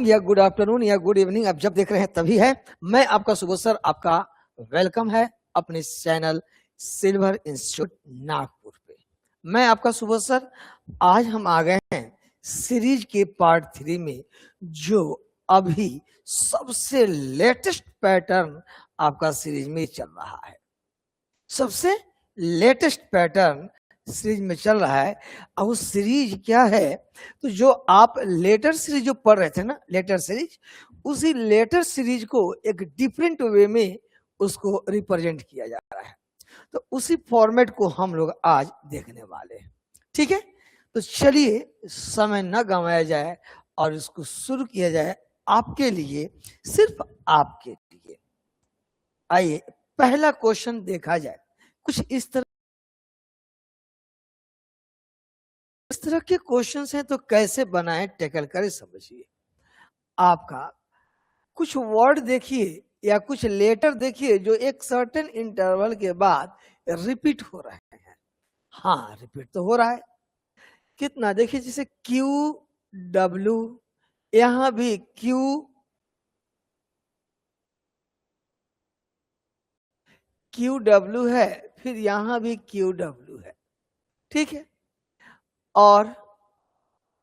या good afternoon या good evening आप जब देख रहे हैं तभी है। मैं आपका सुबोध सर, आपका वेलकम है अपने चैनल सिल्वर इंस्टीट्यूट नागपुर पे। मैं आपका सुबोध सर, आज हम आ गए हैं सीरीज के पार्ट 3 में, जो अभी सबसे लेटेस्ट पैटर्न आपका सीरीज में चल रहा है। सबसे लेटेस्ट पैटर्न सीरीज में चल रहा है। और वो सीरीज क्या है, तो जो आप लेटर सीरीज जो पढ़ रहे थे ना, लेटर सीरीज, उसी लेटर सीरीज को एक डिफरेंट वे में उसको रिप्रेजेंट किया जा रहा है। तो उसी फॉर्मेट को हम लोग आज देखने वाले हैं। ठीक है, तो चलिए समय न गंवाया जाए और इसको शुरू किया जाए आपके लिए, सिर्फ आपके लिए। आइए पहला क्वेश्चन देखा जाए। कुछ इस तरह के क्वेश्चंस हैं, तो कैसे बनाएं, टैकल करें, समझिए। आपका कुछ वर्ड देखिए या कुछ लेटर देखिए जो एक सर्टेन इंटरवल के बाद रिपीट हो रहे हैं। हाँ, रिपीट तो हो रहा है। कितना देखिए, जैसे क्यू डब्ल्यू, यहां भी क्यू डब्ल्यू है, फिर यहां भी क्यू डब्ल्यू है। ठीक है, और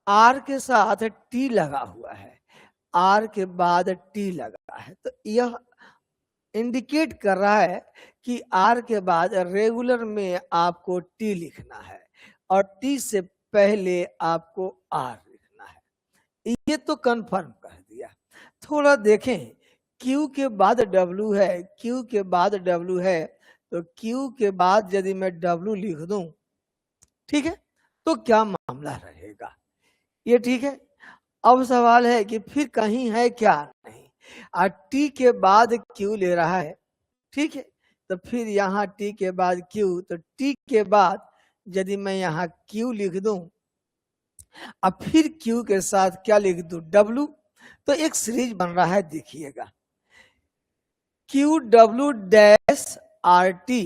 आर के साथ टी लगा हुआ है, आर के बाद टी लगा है, तो यह इंडिकेट कर रहा है कि आर के बाद रेगुलर में आपको टी लिखना है और टी से पहले आपको आर लिखना है। ये तो कंफर्म कर दिया। थोड़ा देखें, क्यू के बाद डब्ल्यू है, क्यू के बाद डब्ल्यू है, तो क्यू के बाद यदि मैं डब्ल्यू लिख दूं, ठीक है, तो क्या मामला रहेगा। ये ठीक है। अब सवाल है कि फिर कहीं है क्या, नहीं। और टी के बाद क्यू ले रहा है, ठीक है, तो फिर यहाँ टी के बाद क्यू, तो टी के बाद यदि मैं यहाँ क्यू लिख दूं, अब फिर क्यू के साथ क्या लिख दूं, डब्ल्यू, तो एक सीरीज बन रहा है, देखिएगा। Q W dash R T,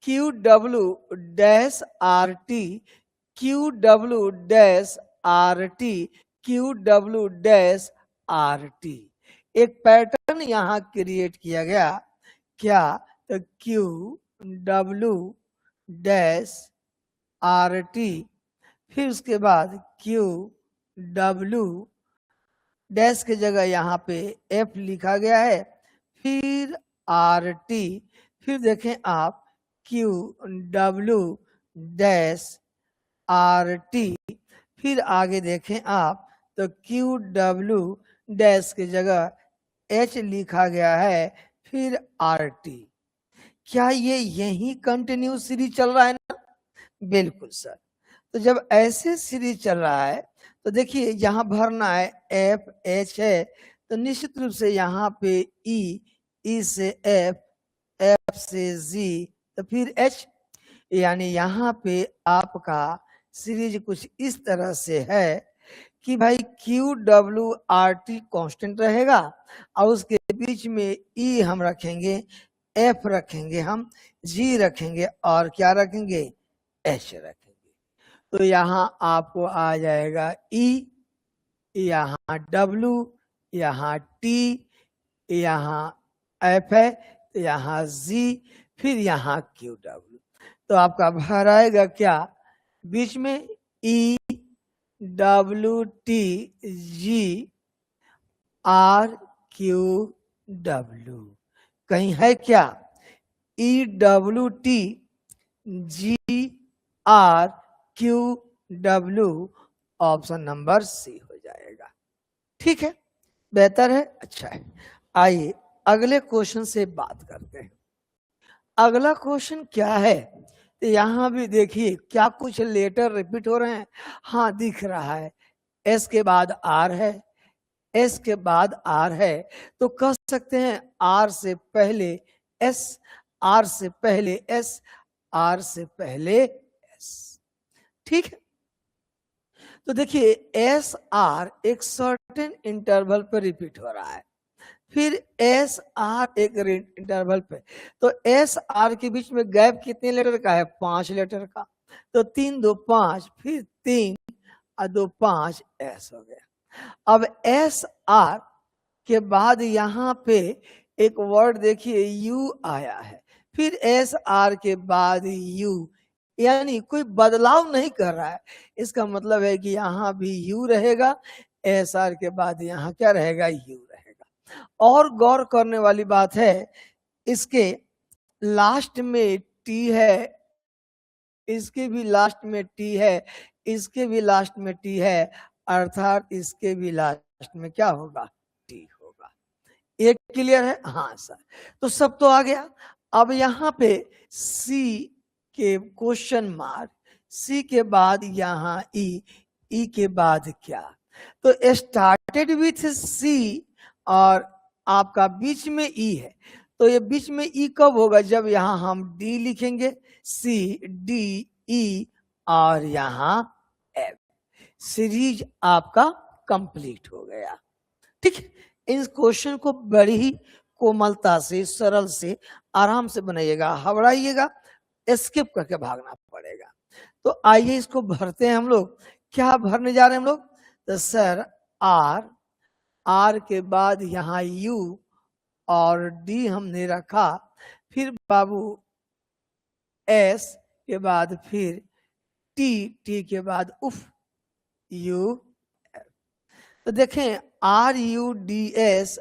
Q W dash R T, Q W dash R T, Q W dash R T. एक पैटर्न यहाँ क्रिएट किया गया। क्या, तो Q W dash R T, फिर उसके बाद क्यू डब्ल्यू डैश के जगह यहाँ पे एफ लिखा गया है, फिर आर टी, फिर देखें आप Q W dash R T, फिर आगे देखें आप तो क्यू डब्ल्यू डैश के जगह एच लिखा गया है, फिर आर टी। क्या ये यही कंटिन्यू सीरीज चल रहा है ना? बिल्कुल सर। तो जब ऐसे सीरीज चल रहा है तो देखिए यहाँ भरना है, एफ एच है, तो निश्चित रूप से यहाँ पे ई, ई से एफ, एफ से जी, तो फिर एच। यानी यहाँ पे आपका सीरीज कुछ इस तरह से है कि भाई Q W R T constant रहेगा और उसके बीच में ई हम रखेंगे, एफ रखेंगे, हम जी रखेंगे और क्या रखेंगे, एच रखेंगे। तो यहाँ आपको आ जाएगा ई, यहाँ डब्ल्यू, यहाँ टी, यहाँ एफ है, तो यहाँ जी, फिर यहाँ क्यू डब्ल्यू। तो आपका भर आएगा क्या, बीच में E W T G R Q W. कहीं है क्या, E W T G R Q W, option number C हो जाएगा। ठीक है, बेहतर है, अच्छा है। आइए अगले क्वेश्चन से बात करते हैं। अगला क्वेश्चन क्या है, तो यहां भी देखिए क्या कुछ लेटर रिपीट हो रहे हैं। हाँ, दिख रहा है, एस के बाद आर है, एस के बाद आर है, तो कह सकते हैं आर से पहले एस, आर से पहले एस, आर से पहले एस। ठीक है, तो देखिए एस आर एक सर्टेन इंटरवल पर रिपीट हो रहा है, फिर एस आर एक इंटरवल पे, तो एस आर के बीच में गैप कितने लेटर का है, 5 लेटर का, तो 3 2 5, फिर 3 और 2 5 एस हो गया। अब एस आर के बाद यहाँ पे एक वर्ड देखिए यू आया है, फिर एस आर के बाद यू, यानी कोई बदलाव नहीं कर रहा है। इसका मतलब है कि यहाँ भी यू रहेगा, एस आर के बाद यहाँ क्या रहेगा, यू रहेगा। और गौर करने वाली बात है, इसके लास्ट में टी है, इसके भी लास्ट में टी है, इसके भी लास्ट में टी है, अर्थात इसके भी लास्ट में क्या होगा, टी होगा। ये क्लियर है? हाँ सर, तो सब तो आ गया। अब यहाँ पे सी के क्वेश्चन मार्क, सी के बाद यहाँ ई के बाद क्या, तो स्टार्टेड विथ सी और आपका बीच में ई है, तो ये बीच में ई कब होगा, जब यहाँ हम डी लिखेंगे, सी डी ई और यहाँ एफ, सीरीज आपका कंप्लीट हो गया। ठीक है, इस क्वेश्चन को बड़ी ही कोमलता से, सरल से, आराम से बनाइएगा, हबड़ाइएगा, स्किप करके भागना पड़ेगा। तो आइए इसको भरते हैं हम लोग। क्या भरने जा रहे हैं हम लोग, तो सर आर के बाद यहाँ यू और डी हमने रखा, फिर बाबू एस के बाद फिर टी के बाद उफ यू। तो देखें R U D S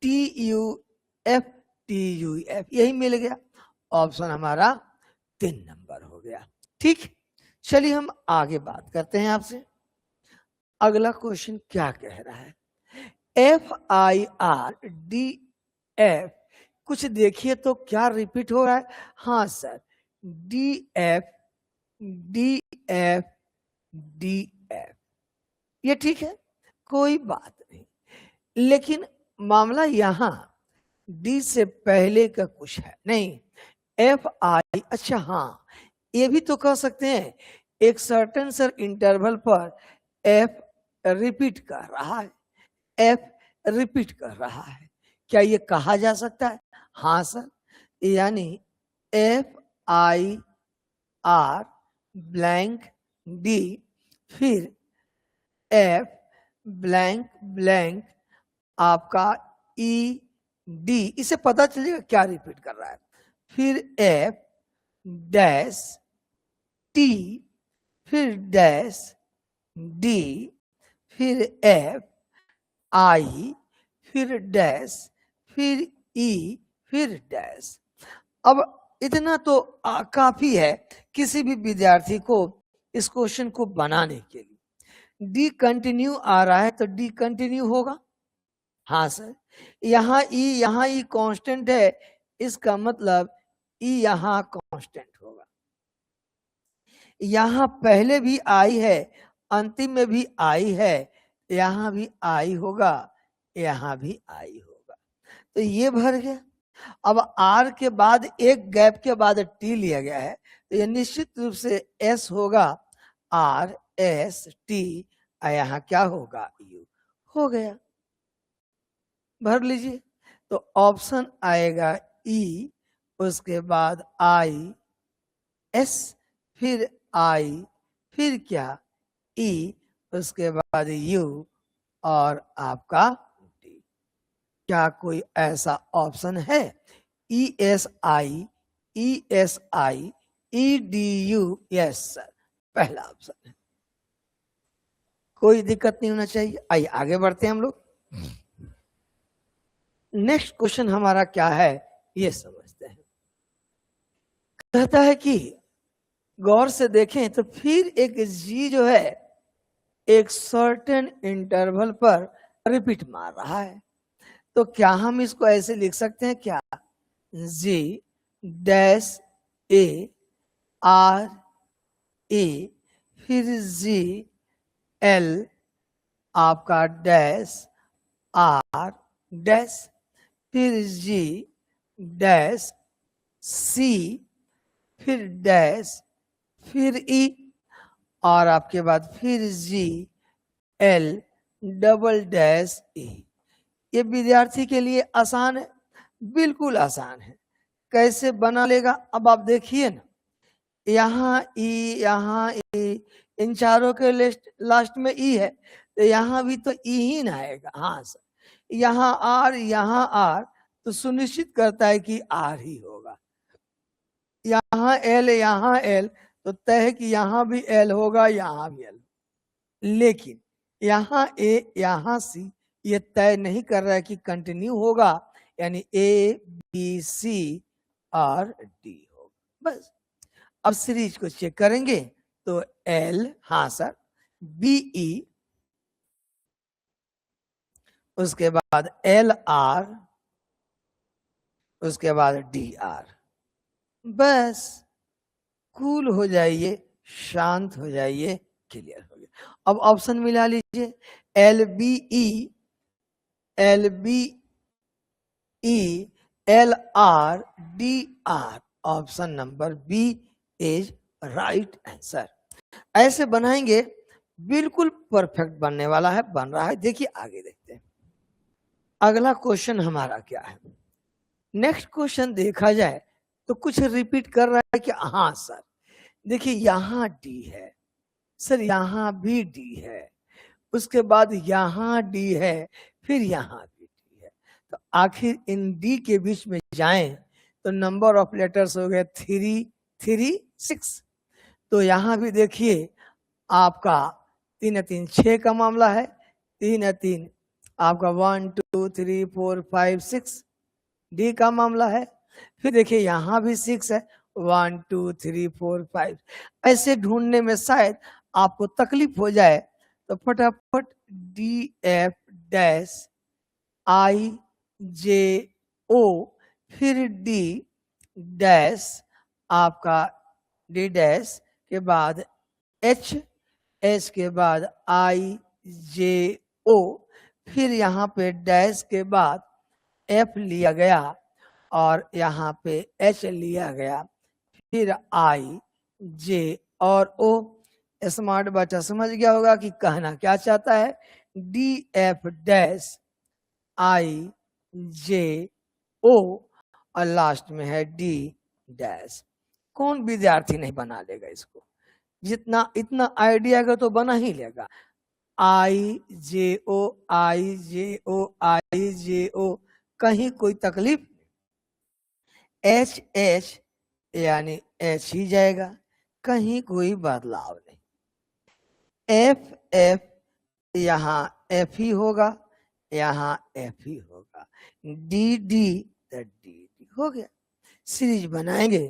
T U F यही मिल गया, ऑप्शन हमारा 3 नंबर हो गया। ठीक, चलिए हम आगे बात करते हैं आपसे। अगला क्वेश्चन क्या कह रहा है, FIRDF, कुछ देखिए तो क्या रिपीट हो रहा है, हाँ सर, DF ये ठीक है, कोई बात नहीं, लेकिन मामला यहां डी से पहले का कुछ है नहीं, FI, अच्छा हाँ, ये भी तो कह सकते हैं एक सर्टेन सर इंटरवल पर F रिपीट कर रहा है, F रिपीट कर रहा है, क्या ये कहा जा सकता है, हाँ सर, यानी FIR ब्लैंक D फिर F ब्लैंक ब्लैंक आपका ED, इसे पता चलेगा क्या रिपीट कर रहा है, फिर F डैश T फिर डैश D फिर F I फिर डैश फिर E फिर डैश। अब इतना तो काफी है किसी भी विद्यार्थी को इस क्वेश्चन को बनाने के लिए। डी कंटिन्यू आ रहा है तो डी कंटिन्यू होगा, हाँ सर, यहाँ ई कांस्टेंट है, इसका मतलब ई यहाँ कांस्टेंट होगा, यहाँ पहले भी आई है, अंतिम में भी आई है, यहाँ भी आई होगा, यहाँ भी आई होगा, तो ये भर गया। अब आर के बाद एक गैप के बाद टी लिया गया है, तो ये निश्चित रूप से एस होगा, आर एस टी, यहाँ क्या होगा, यू हो गया, भर लीजिए। तो ऑप्शन आएगा ई, उसके बाद आई एस फिर आई फिर क्या ई, उसके बाद यू और आपका डी। क्या कोई ऐसा ऑप्शन है, ESI EDU, यस सर, पहला ऑप्शन है, कोई दिक्कत नहीं होना चाहिए। आइए आगे बढ़ते हैं हम लोग। नेक्स्ट क्वेश्चन हमारा क्या है ये समझते हैं। कहता है कि गौर से देखें तो फिर एक जी जो है एक सर्टेन इंटरवल पर रिपीट मार रहा है, तो क्या हम इसको ऐसे लिख सकते हैं क्या, जी डैश ए आर ए फिर जी एल आपका डैश आर डैश फिर जी डैश सी फिर डैश फिर ई और आपके बाद फिर जी एल डबल डैश ई। ये विद्यार्थी के लिए आसान है, बिल्कुल आसान है, कैसे बना लेगा अब आप देखिए ना, यहाँ ई इन चारों के लास्ट में ई है, तो यहाँ भी तो ई ही ना आएगा। हाँ सर, यहाँ आर तो सुनिश्चित करता है कि आर ही होगा। यहाँ एल तो तय है कि यहाँ भी एल होगा, यहाँ भी एल। लेकिन यहाँ ए यहाँ सी ये तय नहीं कर रहा है कि कंटिन्यू होगा, यानी ए बी सी और डी होगा। बस अब सीरीज को चेक करेंगे तो एल, हाँ सर, बी ई, उसके बाद एल आर, उसके बाद डी आर। बस कूल हो जाइए, शांत हो जाइए, क्लियर हो गया। अब ऑप्शन मिला लीजिए, L B E, L B E, L R, D R. Option number B is right answer. ऐसे बनाएंगे, बिल्कुल परफेक्ट बनने वाला है, बन रहा है। देखिए आगे देखते हैं अगला क्वेश्चन हमारा क्या है। नेक्स्ट क्वेश्चन देखा जाए तो कुछ रिपीट कर रहा है कि हाँ सर देखिए यहाँ डी है, सर यहाँ भी डी है, उसके बाद यहाँ डी है, फिर यहाँ भी डी है। तो आखिर इन डी के बीच में जाएं तो नंबर ऑफ लेटर्स हो गए 3, 3, 6। तो यहाँ भी देखिए आपका 3 3 6 का मामला है, 3 3 आपका 1 2 3 4 5 6 डी का मामला है। फिर देखिए यहाँ भी 6 है, 1 2 3 4 5। ऐसे ढूंढने में शायद आपको तकलीफ हो जाए तो फटाफट डी एफ डैश आई जे ओ, फिर डी डैश आपका डी डैश के बाद एच, एच के बाद आई जे ओ, फिर यहाँ पे डैश के बाद एफ लिया गया और यहाँ पे एच लिया गया, फिर आई जे और ओ। स्मार्ट बच्चा समझ गया होगा कि कहना क्या चाहता है, डी एफ डैश आई जे ओ और लास्ट में है डी डैश। कौन विद्यार्थी नहीं बना लेगा इसको, जितना इतना आइडिया का तो बना ही लेगा। आई जे ओ, आई जे ओ, आई जे ओ, कहीं कोई तकलीफ। एच एच यानी एच ही जाएगा, कहीं कोई बदलाव नहीं। एफ एफ यहाँ एफ ही होगा, यहाँ एफ ही होगा। डी डी तो डी डी हो गया। सीरीज बनाएंगे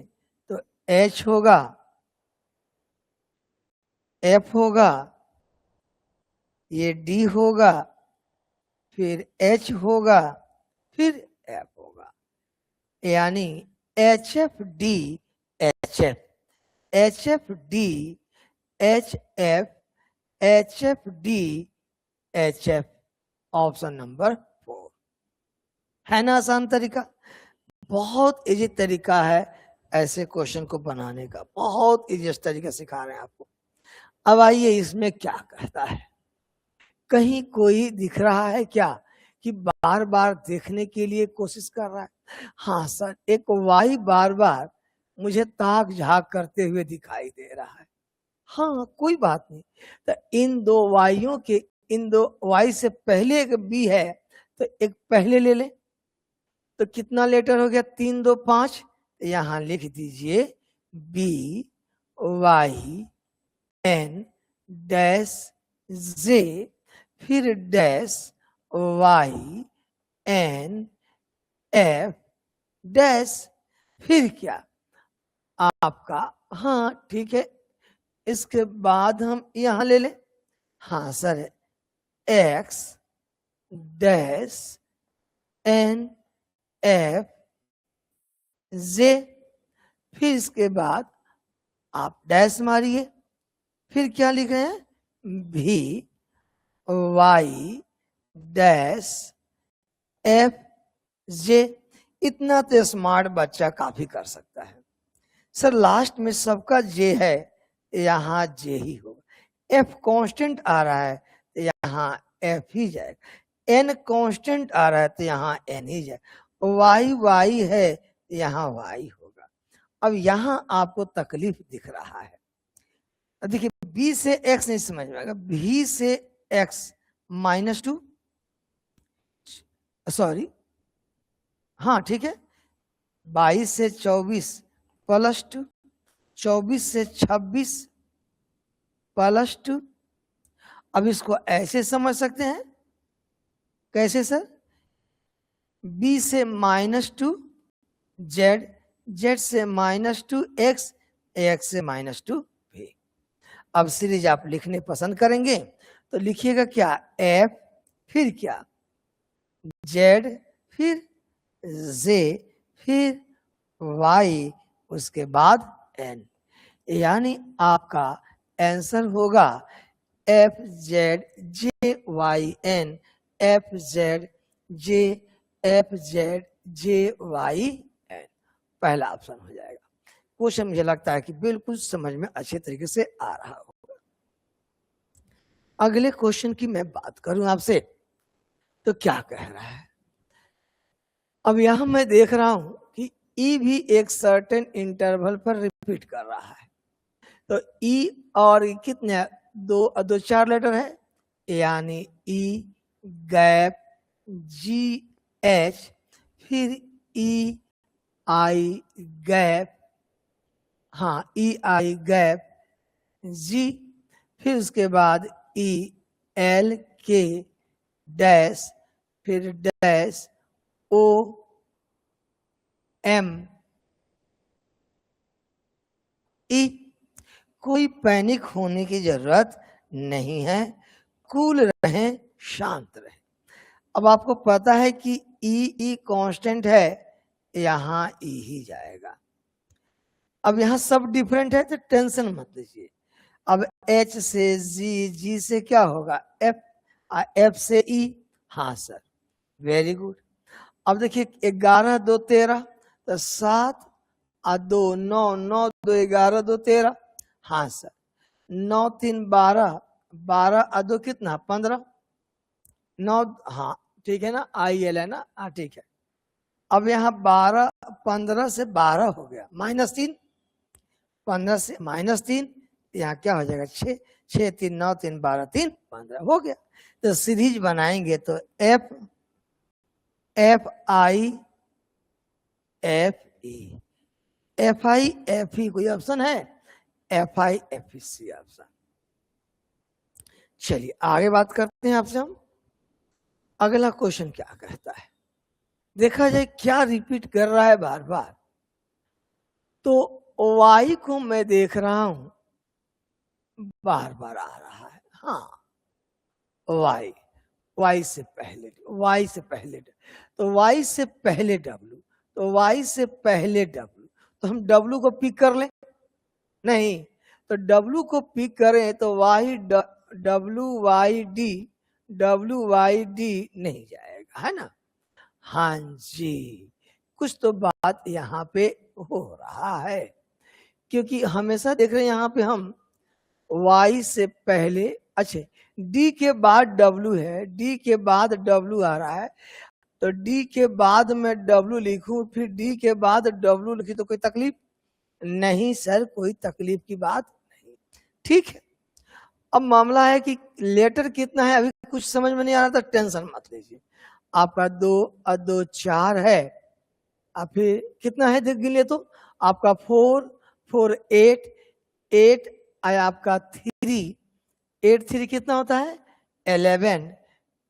तो एच होगा, एफ होगा, ये डी होगा, फिर एच होगा, फिर एफ होगा, यानी H F D H F, H F D H F, H F D H F. Option number 4 है ना आसान तरीका। बहुत इजी तरीका है ऐसे क्वेश्चन को बनाने का, बहुत इजी तरीका सिखा रहे हैं आपको। अब आइए इसमें क्या कहता है, कहीं कोई दिख रहा है क्या कि बार बार देखने के लिए कोशिश कर रहा है। हाँ सर एक वाई बार बार मुझे ताक झाक करते हुए दिखाई दे रहा है। हाँ कोई बात नहीं, तो इन दो वाइयों के, इन दो वाई से पहले एक बी है तो एक पहले ले ले, तो कितना लेटर हो गया, 3 2 5। यहां लिख दीजिए B Y N dash J, फिर dash Y N F dash, फिर क्या आपका, हाँ ठीक है, इसके बाद हम यहां ले लें। हाँ sir X dash N F J, फिर इसके बाद आप डैश मारिए, फिर क्या लिख रहे हैं, भी वाई डैश एफ जे। इतना तो स्मार्ट बच्चा काफी कर सकता है। सर लास्ट में सबका जे है, यहाँ जे ही होगा। एफ कांस्टेंट आ रहा है तो यहाँ एफ ही जाएगा, एन कांस्टेंट आ रहा है तो यहाँ एन ही जाएगा, वाई वाई है तो यहाँ वाई होगा। अब यहाँ आपको तकलीफ दिख रहा है, देखिए b से x नहीं समझ में आएगा, b से x -2, सॉरी हाँ ठीक है, 22 से 24 +2, 24 से 26 +2। अब इसको ऐसे समझ सकते हैं, कैसे सर? b से -2 z, z से -2 x, x से -2 v। अब सीरीज आप लिखने पसंद करेंगे तो लिखिएगा क्या, f फिर क्या, z फिर z फिर y, उसके बाद n, यानी आपका आंसर होगा FZJYN, FZJYN, पहला ऑप्शन हो जाएगा। क्वेश्चन मुझे लगता है कि बिल्कुल समझ में अच्छे तरीके से आ रहा होगा। अगले क्वेश्चन की मैं बात करूं आपसे तो क्या कह रहा है। अब यहां मैं देख रहा हूं कि ई भी एक सर्टेन इंटरवल पर रिपीट कर रहा है, तो ई और कितने, दो 4 लेटर है, यानी ई गैप जी एच, फिर ई आई गैप, हाँ ई आई गैप जी, फिर उसके बाद ई एल के डैश, फिर डैश ओ एम ई। कोई पैनिक होने की जरूरत नहीं है, कूल रहें, शांत रहें। अब आपको पता है कि ई कांस्टेंट है, यहां ई ही जाएगा। अब यहां सब डिफरेंट है तो टेंशन मत लीजिए। अब एच से जी, जी से क्या होगा एफ, एफ से ई, हाँ सर वेरी गुड। अब देखिए 11 2 13 तो 7 और 2 9, 9 2 11 2 13, हाँ सर 9 3 12, 12 और 2 कितना 15, 9, हाँ ठीक है ना, आई एल है ना, हाँ ठीक है। अब यहाँ 12 15 से 12 हो गया, -3, 15 से -3, यहाँ क्या हो जाएगा 6, 6 3 9 3 12 3 15 हो गया। तो सीरीज बनाएंगे तो F F I F E, F I F E कोई ऑप्शन है, F I F E C option. चलिए आगे बात करते हैं आपसे हम। अगला क्वेश्चन क्या कहता है, देखा जाए क्या रिपीट कर रहा है बार बार। तो y को मैं देख रहा हूं बार बार आ रहा है, हाँ y से पहले, y से पहले, तो y से पहले w, तो y से पहले w, तो हम w को पिक कर लें, नहीं तो w को पिक करें तो y w y d नहीं जाएगा, है ना। हाँ जी, कुछ तो बात यहाँ पे हो रहा है, क्योंकि हमेशा देख रहे हैं यहाँ पे हम y से पहले, अच्छा d के बाद w है, d के बाद w आ रहा है, तो d के बाद में w लिखूं फिर d के बाद w लिखी तो कोई तकलीफ नहीं सर, कोई तकलीफ की बात नहीं, ठीक है। अब मामला है कि लेटर कितना है अभी कुछ समझ में नहीं आ रहा, तो टेंशन मत लीजिए। आपका 2 और 2 4 है, अब फिर कितना है देख गिन ले तो, आपका 4 4 8 8 आया, आपका 3 8 3 कितना होता है 11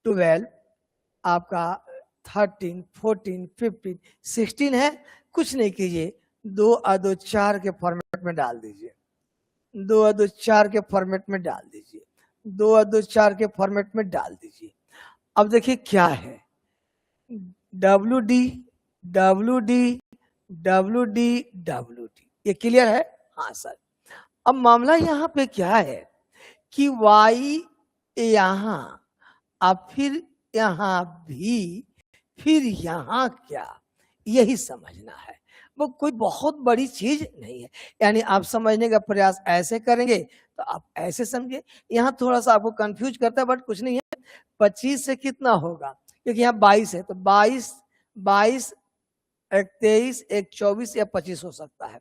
12, आपका 13 14 15 16 है। कुछ नहीं कीजिए, 2 और 2 4 के फॉर्मेट में डाल दीजिए, 2 और 2 4 के फॉर्मेट में डाल दीजिए, 2 और 2 4 के फॉर्मेट में डाल दीजिए। अब देखिए क्या है, WD WD WD WD, ये क्लियर है, हाँ सर। अब मामला यहाँ पे क्या है कि y यहाँ, अब फिर यहाँ भी, फिर यहाँ क्या, यही समझना है, वो कोई बहुत बड़ी चीज नहीं है। यानी आप समझने का प्रयास ऐसे करेंगे तो आप ऐसे समझे, यहाँ थोड़ा सा आपको कंफ्यूज करता है बट कुछ नहीं है। 25 से कितना होगा, क्योंकि यहाँ 22 है, तो 22 22 एक 23 एक 24 या 25 हो सकता है।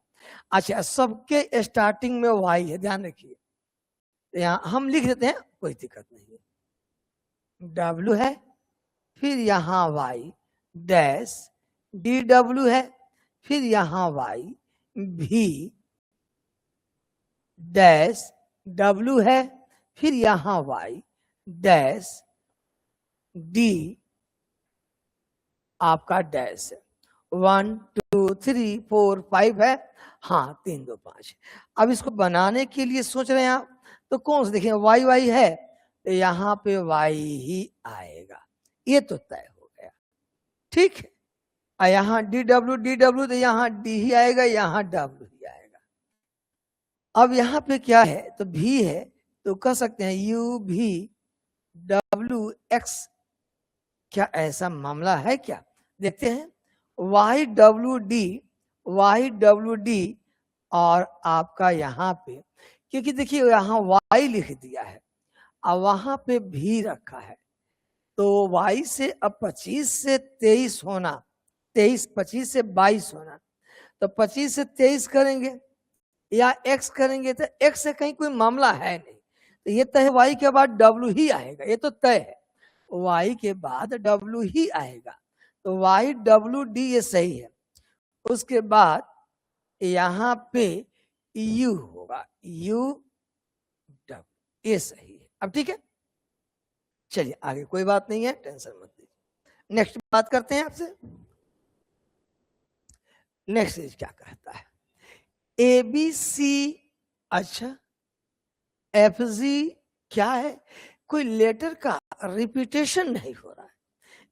अच्छा सबके स्टार्टिंग में y है, ध्यान रखिए यहाँ हम लिख देते हैं, कोई दिक्कत नहीं है। डब्ल्यू है, फिर यहाँ वाई डैश डी डब्ल्यू है, फिर यहाँ वाई भी डैश डब्ल्यू है, फिर यहाँ वाई डैश डी आपका डैश है। 1 2 3 4 5 है, हाँ 3 2 5। अब इसको बनाने के लिए सोच रहे हैं आप, तो कौन सा देखें, वाई वाई है तो यहाँ पे वाई ही आएगा, ये तो तय हो गया, ठीक है। और यहाँ डी डब्ल्यू तो यहाँ डी ही आएगा, यहाँ डब्ल्यू ही आएगा। अब यहाँ पे क्या है, तो भी है, तो कह सकते हैं यू भी डब्ल्यू एक्स। क्या ऐसा मामला है क्या, देखते हैं। वाई डब्ल्यू डी और आपका यहाँ पे, क्योंकि देखिए यहाँ वाई लिख दिया है और वहां पे भी रखा है, तो वाई से अब 25 से 23 होना, 25 से 22 होना, तो 25 से 23 करेंगे या x करेंगे, तो x से कहीं कोई मामला है नहीं, तो ये तय है y के बाद w ही आएगा, ये तो तय है, y के बाद w ही आएगा, तो y w d ये सही है। उसके बाद यहाँ पे u होगा, u w, ये सही है। अब ठीक है, चलिए आगे कोई बात नहीं है, टेंशन मत लीजिए। नेक्स्ट बात करते हैं आपसे। नेक्स्ट क्या कहता है, ए बी सी, अच्छा एफ जी क्या है, कोई लेटर का रिपीटेशन नहीं हो रहा है,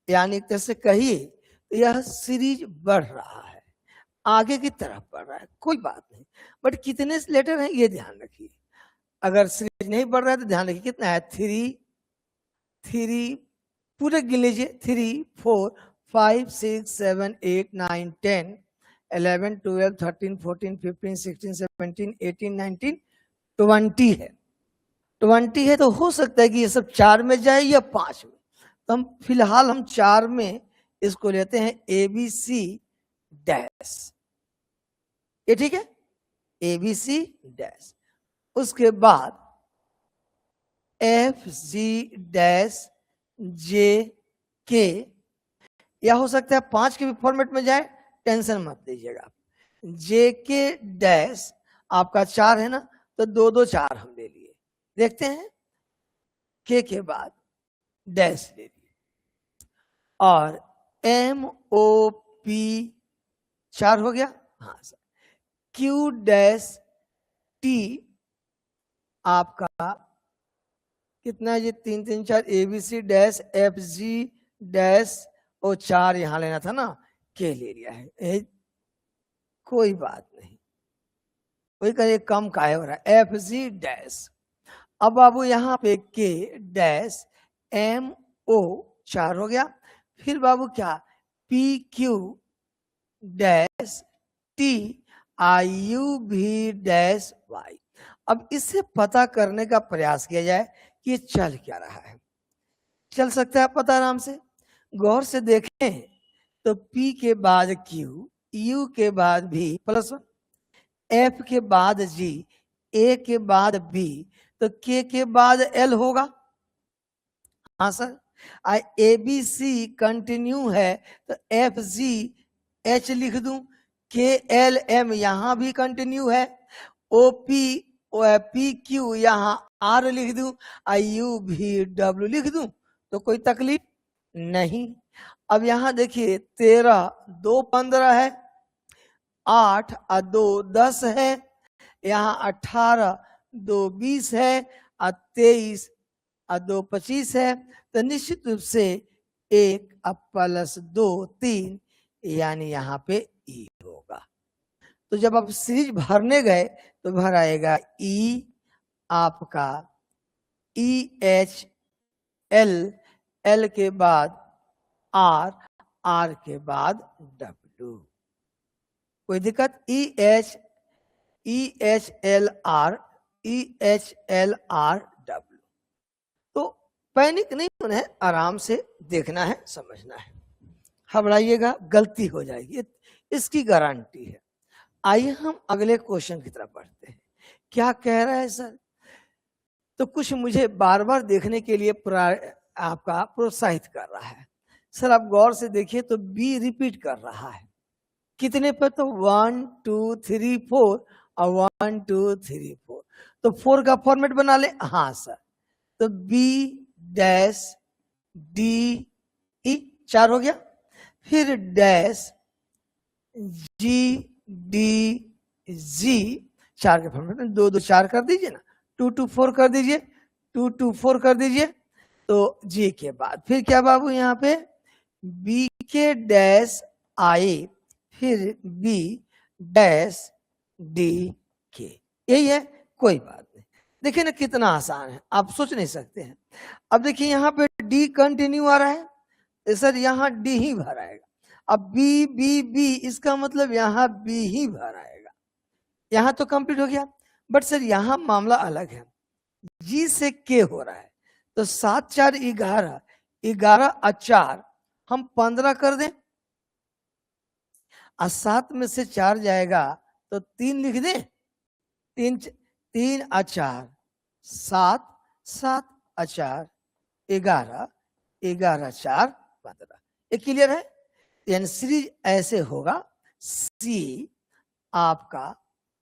यानी जैसे कहिए यह सीरीज बढ़ रहा है, आगे की तरफ बढ़ रहा है, कोई बात नहीं, बट कितने लेटर हैं ये ध्यान रखिए। अगर सीरीज नहीं बढ़ रहा है तो ध्यान रखिए कितना है, 3 पूरे गिन लीजिए, 3 4 5 6 7 8 9 10 11 12 13 14 15 16 17 18 19 20 है। 20 है तो हो सकता है कि ये सब 4 में जाए या 5 में, तो हम फिलहाल हम 4 में इसको लेते हैं ए बी सी डैश, ये ठीक है, ए बी सी डैश। उसके बाद एफ जी डैश जे के, या हो सकता है 5 के भी फॉर्मेट में जाए, टेंशन मत लीजिएगा। जे के डैश आपका 4 है ना, तो 2 2 4 हम ले लिए, देखते हैं के बाद डैश ले लिए, और एम ओ पी 4 हो गया, हाँ सर। क्यू डैश टी आपका कितना है जी, 3 3 4, A B C dash F G dash और 4 यहां लेना था ना, के ले लिया है, कोई बात नहीं, वही करिए कम का हो रहा है, एफ जी डैश। अब बाबू यहाँ पे के डैश एम ओ 4 हो गया, फिर बाबू क्या, P Q dash T I you भी डैश वाई। अब इससे पता करने का प्रयास किया जाए कि ये चल क्या रहा है, चल सकता है पता आराम से, गौर से देखें तो P के बाद Q, U के बाद V +1, F के बाद G, A के बाद B, तो K के बाद L होगा, हाँ sir. A B C continue है तो एफ जी एच लिख दूं, के एल एम यहां भी कंटिन्यू है, ओ पी क्यू यहां आर लिख दूं, आई यू भी डब्ल्यू लिख दूं, तो कोई तकलीफ नहीं। अब यहां देखिए 13 2 15 है, 8 और 2 10 है, यहाँ 18 2 20 है, और 23 और 2 25 है, तो निश्चित रूप से 1 + 2 3, यानी यहाँ पे ई होगा। तो जब आप सीरीज भरने गए तो भर आएगा ई आपका ई एच एल, एल के बाद आर, आर के बाद डब्ल्यू, कोई दिक्कत, E H L R, E H L R W. तो पैनिक नहीं होना है, आराम से देखना है, समझना है, घबराइएगा गलती हो जाएगी, इसकी गारंटी है। आइए हम अगले क्वेश्चन की तरफ बढ़ते हैं। क्या कह रहा है सर, तो कुछ मुझे बार बार देखने के लिए आपका प्रोत्साहित कर रहा है। सर आप गौर से देखिए तो बी रिपीट कर रहा है कितने पर, तो 1 2 3 4 और 1 2 3 4, तो 4 का फॉर्मेट बना ले। हाँ सर, तो बी डैश डी ई 4 हो गया, फिर डैश जी डी जी 4 के फॉर्मेट में 2 2 4 कर दीजिए ना, 2 2 4 कर दीजिए, 2 2 4 कर दीजिए। तो जी के बाद फिर क्या बाबू, यहाँ पे बी के डैश आई, फिर बी डैश डी के, यही है, कोई बात नहीं। देखिए ना कितना आसान है, आप सोच नहीं सकते हैं। अब देखिए यहाँ पे डी कंटिन्यू आ रहा है, तो सर यहाँ डी ही भर आएगा। अब बी बी बी, इसका मतलब यहाँ बी ही भर आएगा। यहाँ तो कंप्लीट हो गया, बट सर यहाँ मामला अलग है, जी से के हो रहा है, तो 7 4 11, 11 और 4 हम 15 कर दें, और 7 में से 4 जाएगा तो 3 लिख दें, 3 और 4 7, 7 और 4 11, 11 4 15। ये क्लियर है? यानी सीरीज ऐसे होगा, सी आपका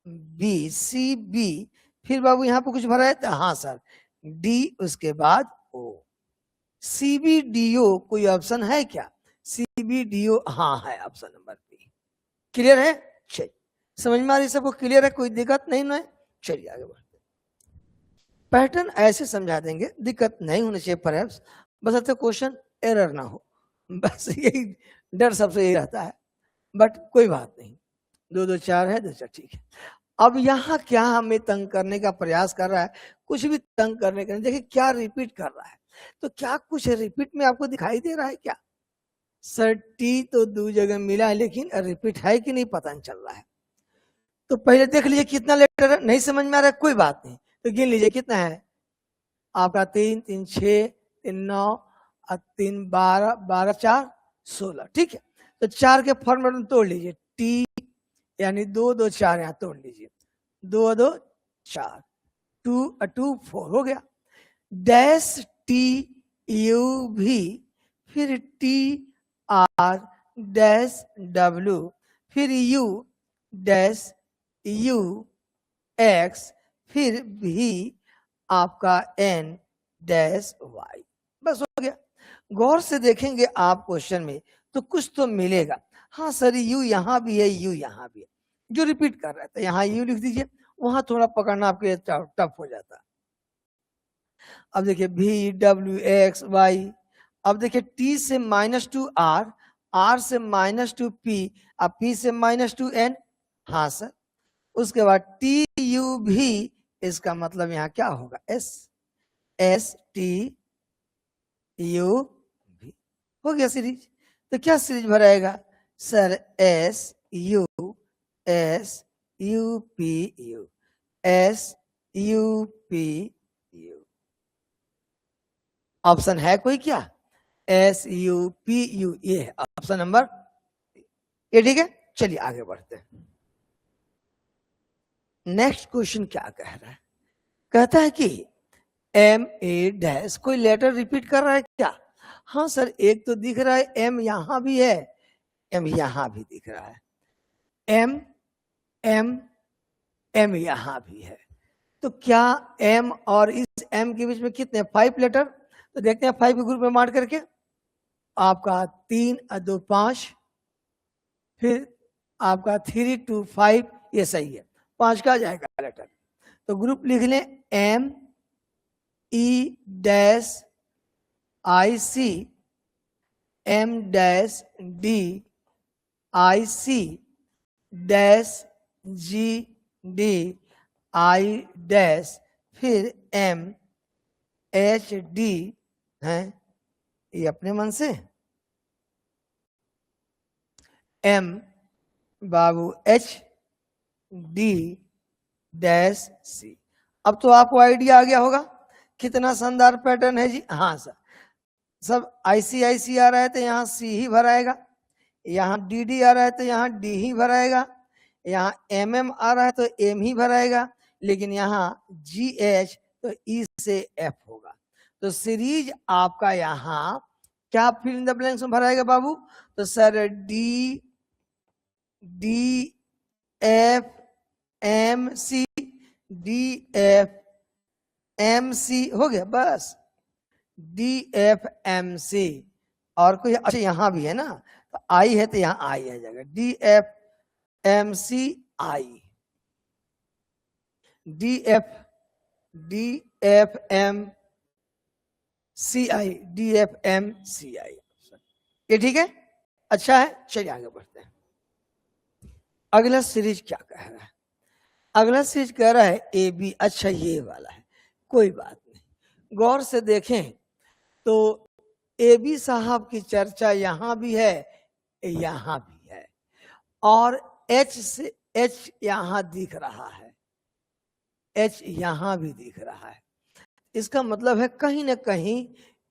बी सी बी, फिर बाबू यहाँ पे कुछ भरा है तो हाँ सर डी, उसके बाद ओ, सी बी डी ओ कोई ऑप्शन है क्या? सी बी डी ओ हाँ है, ऑप्शन नंबर बी। क्लियर है? चलिए, समझ में आ रही सबको? क्लियर है, कोई दिक्कत नहीं ना है? चलिए आगे बढ़ते। पैटर्न ऐसे समझा देंगे, दिक्कत नहीं होनी चाहिए परहैप्स, बस अच्छा क्वेश्चन एरर ना हो, बस यही डर सबसे यही रहता है, बट कोई बात नहीं। 2 2 4 है, 2 4 ठीक है। अब यहाँ क्या हमें तंग करने का प्रयास कर रहा है? कुछ भी तंग करने का, देखिए क्या रिपीट कर रहा है, तो क्या कुछ रिपीट में आपको दिखाई दे रहा है क्या? सर टी तो 2 जगह मिला है, लेकिन रिपीट है कि नहीं पता नहीं चल रहा है। तो पहले देख लीजिए कितना लेटर है, नहीं समझ में आ रहा है, कोई बात नहीं, तो गिन लीजिए कितना है आपका, 3 3 6 3 9 और 3 12, 12 4 16, ठीक है। तो 4 के फॉर्मेट में तोड़ लीजिए, टी यानी 2 2 4 यहाँ तोड़ लीजिए, 2 2 4, 2 2 4 हो गया। डैश टी यू भी, फिर टी आर डैश डब्ल्यू, फिर यू डैश यू एक्स, फिर भी आपका एन डैश वाई, बस हो गया। गौर से देखेंगे आप क्वेश्चन में तो कुछ तो मिलेगा। हाँ सर यू यहाँ भी है, यू यहाँ भी है, जो रिपीट कर रहा है, तो यहाँ यू लिख दीजिए, वहां थोड़ा पकड़ना आपके टफ हो जाता। अब देखिए भी डब्ल्यू एक्स वाई, अब देखिए टी से -2 आर, आर से -2 पी, अब पी से -2 एन, हाँ सर। उसके बाद टी यू भी, इसका मतलब यहाँ क्या होगा, एस, एस टी यू भी, हो गया सीरीज। तो क्या सीरीज भराएगा sir, S U P U, S U P U, option है कोई क्या, एस यू पी यू, ये है ऑप्शन नंबर, ये ठीक है। चलिए आगे बढ़ते हैं। नेक्स्ट क्वेश्चन क्या कह रहा है, कहता है कि एम ए डैश, कोई लेटर रिपीट कर रहा है क्या? हाँ सर एक तो दिख रहा है, एम यहां भी है, एम यहां भी दिख रहा है, एम एम एम यहां भी है, तो क्या एम और इस एम के बीच में कितने, 5 लेटर? तो देखते हैं 5 के ग्रुप में मार करके, आपका 3 और 2 5, फिर आपका 3 2 5, ये सही है, 5 का जाएगा लेटर। तो ग्रुप लिख लें, M E dash I C, M dash D I C dash G D I dash, फिर एम एच डी है, ये अपने मन से, एम बाबू एच डी डैश सी। अब तो आपको आइडिया आ गया होगा कितना शानदार पैटर्न है जी। हाँ सर, सब आईसीआईसी आ रहा है तो यहाँ सी ही भराएगा, यहाँ डी आ रहा है तो यहाँ डी ही भराएगा, यहाँ एम आ रहा है तो एम ही भराएगा, लेकिन यहाँ GH तो ई से एफ होगा। तो सीरीज आपका यहां क्या फिल इन द ब्लैंक्स में भराएगा बाबू? तो sir D F M C, D F M C हो गया बस, डी एफ एम सी। और कोई अच्छा यहां भी है ना, तो आई है तो यहां आई आ जाएगा, डी एफ एम सी आई, डी एफ एम सी आई, डी एफ एम सी आई। ये ठीक है, अच्छा है, चलिए आगे बढ़ते हैं। अगला सीरीज क्या कह रहा है? अगला सीरीज कह रहा है ए बी। अच्छा ये वाला है, कोई बात नहीं, गौर से देखें तो ए बी साहब की चर्चा यहां भी है, यहां भी है, और एच से एच यहां दिख रहा है, एच यहां भी दिख रहा है। इसका मतलब है कहीं ना कहीं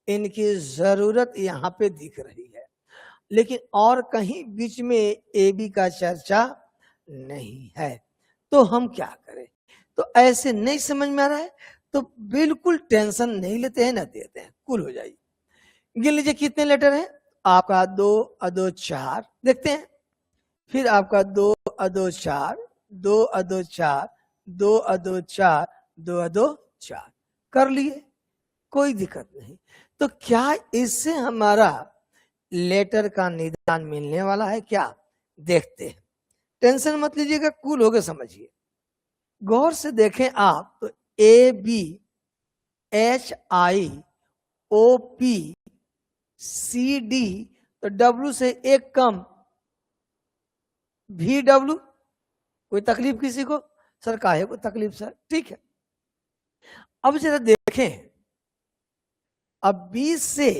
इनकी जरूरत यहां पे दिख रही है, लेकिन और कहीं बीच में ए बी का चर्चा नहीं है। तो हम क्या करें? तो ऐसे नहीं समझ में आ रहा है तो बिल्कुल टेंशन नहीं लेते हैं, ना देते हैं, कूल हो जाइए। गिन लीजिए कितने लेटर हैं आपका, 2 अदो 4, देखते हैं। फिर आपका 2 अदो 4, 2 अदो 4, 2 अदो 4, 2 अदो 4 कर लिए, कोई दिक्कत नहीं। तो क्या इससे हमारा लेटर का निदान मिलने वाला है क्या? देखते हैं, टेंशन मत लीजिएगा, कूल होकर समझिए। गौर से देखें आप तो A B H I O P C D, तो डब्ल्यू से एक कम भी डब्ल्यू। कोई तकलीफ किसी को? सर काहे को तकलीफ सर? ठीक है, अब जरा देखें, अब बी से,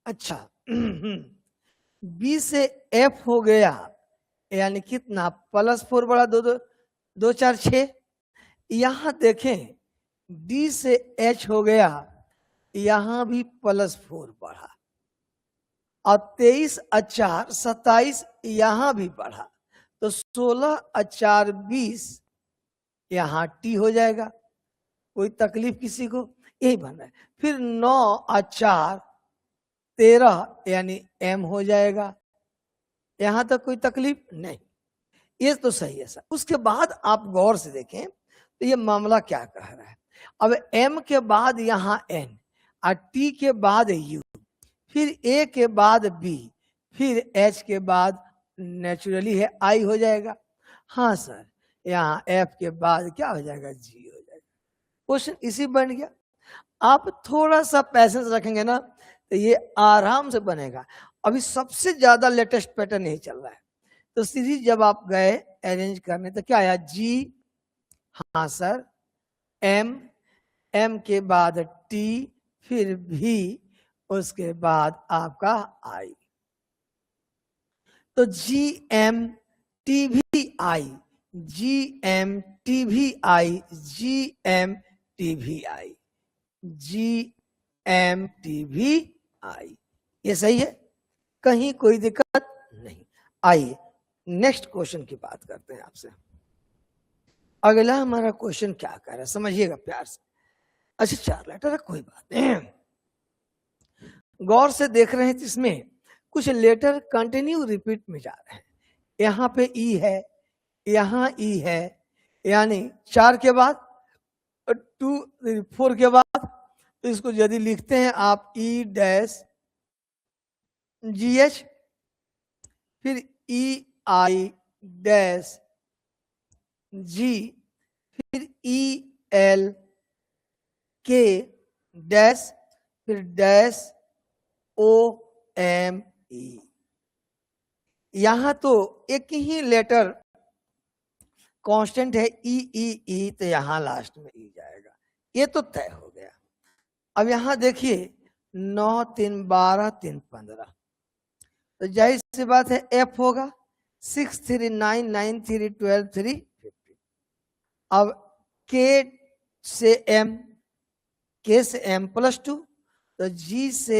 अच्छा बी से एफ हो गया, यानी कितना? +4 बड़ा 2 2 2 4 6। यहां देखें डी से एच हो गया, यहां भी +4 बढ़ा, और 23 4 27 यहां भी बढ़ा, तो 16 4 20 यहां टी हो जाएगा। कोई तकलीफ किसी को? यही बन रहा है। फिर 9 4 13 यानी एम हो जाएगा, यहां तक कोई तकलीफ नहीं, ये तो सही है सर। उसके बाद आप गौर से देखें तो ये मामला क्या कह रहा है। अब एम के बाद यहां एन, और टी के बाद यू, फिर ए के बाद बी, फिर एच के बाद नेचुरली है आई हो जाएगा। हाँ सर, यहाँ एफ के बाद क्या हो जाएगा? जी हो जाएगा। क्वेश्चन इसी बन गया। आप थोड़ा सा पैसेंस रखेंगे ना तो ये आराम से बनेगा। अभी सबसे ज्यादा लेटेस्ट पैटर्न यही चल रहा है। तो सीरीज जब आप गए अरेंज करने तो क्या आया? जी, हाँ सर, एम, एम के बाद टी, फिर भी, उसके बाद आपका आई। तो जी एम टी भी आई, जी एम टी भी आई, जी एम टी भी आई, जी एम टी भी आई। ये सही है, कहीं कोई दिक्कत नहीं। आइए नेक्स्ट क्वेश्चन की बात करते हैं आपसे। अगला हमारा क्वेश्चन क्या कह रहा है, समझिएगा प्यार से। अच्छा 4 लेटर है, कोई बात नहीं, गौर से देख रहे हैं तो इसमें कुछ लेटर कंटिन्यू रिपीट में जा रहे हैं। यहाँ पे ई है, यहाँ ई है, यानी 4 के बाद 2 4 के बाद, तो इसको यदि लिखते हैं आप ई डैश जी एच, फिर ई आई डैश जी, फिर ई एल के डैश, फिर डैश ओ एम ई। यहां तो एक ही लेटर कांस्टेंट है ई ई ई, तो यहां लास्ट में ई जाएगा, ये तो तय हो गया। अब यहां देखिए 9 3 12 3 15, तो जाहिर सी बात है एफ होगा। 6 3 9 9 3 12 3 50। अब के से एम, के से एम +2, तो जी से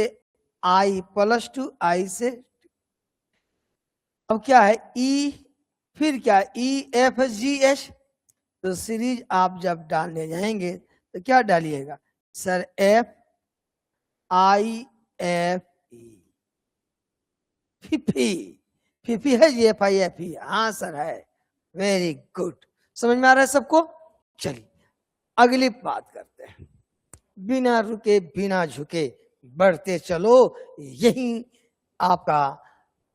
आई +2, आई से, अब क्या है ई, फिर क्या ई एफ जी एच। तो सीरीज आप जब डालने जाएंगे तो क्या डालिएगा sir? F I F E, Phi Phi. Phi Phi है जी, FIFE? हाँ सर है। वेरी गुड, समझ में आ रहा है सबको? चलिए अगली बात करते हैं। बिना रुके बिना झुके बढ़ते चलो, यही आपका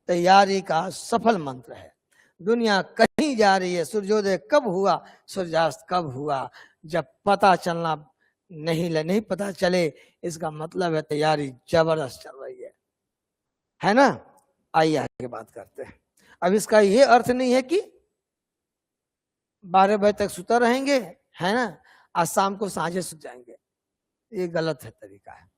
तैयारी का सफल मंत्र है। दुनिया कहीं जा रही है, सूर्योदय कब हुआ, सूर्यास्त कब हुआ, जब पता चलना नहीं पता चले, इसका मतलब है तैयारी जबरदस्त चल रही है ना? आइए आगे बात करते हैं। अब इसका ये अर्थ नहीं है कि 12 बजे तक सुता रहेंगे, है ना, आज शाम को साँझे सो जाएंगे, ये गलत है तरीका है।